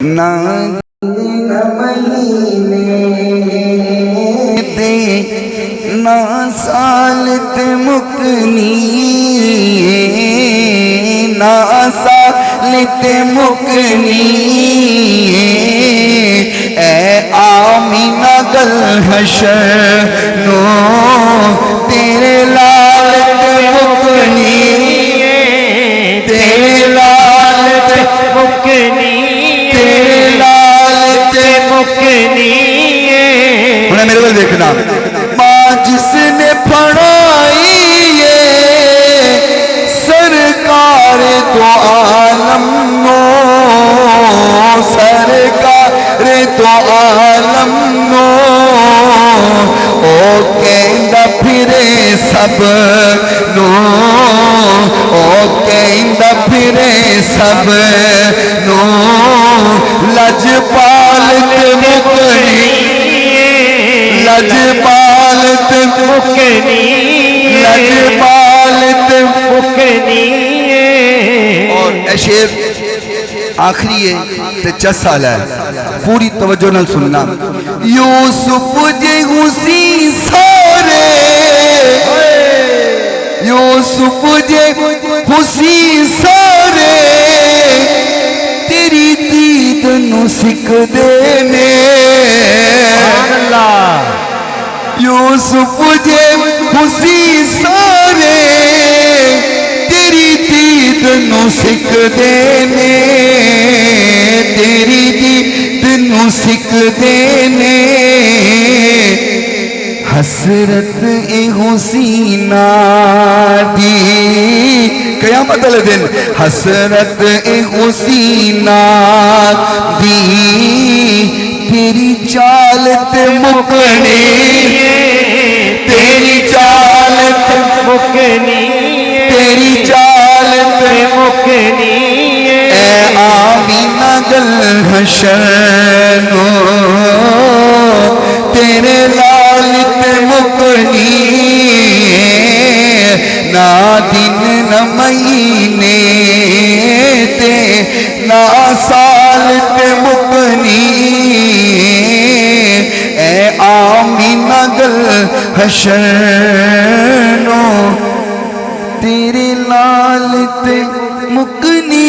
نہ نہ مہینے تے نہ سال تے مکنی نہ سال تے مکنی اے آمینہ گل حشر نو تیرے لال تے مکنی تیرے لال تے مکنی انہیں میرے کو دیکھنا ماں جس نے پڑھائی سرکار تو عالم نو سرکار تو عالم نو او کہندہ پھرے سب نو او کہندہ پھرے سب نو لجپالت مکنی لجپالت مکنی لجپالت مکنی اور اے شیر آخری ہے تے 10 سال ہے پوری توجہ نال سننا یوسف جے غسی سارے یوسف جے غسی سارے تیری دید نو سکھ دینے یوسف جے غسی سارے تیری دید نو سکھ دینے تیری دید نو سکھ دینے حسرت اے حسینہ دی قیامت علیہ دن حسرت اے حسینہ دی تیری چالت مکنی تیری چالت مکنی تیری چالت مکنی اے آمینہ گل حشر نو تیرے لالت مکنی نہ دن نہ مہینے تے نہ سالت مکنی اے آمینہ گل حشر نو تیرے لالت مکنی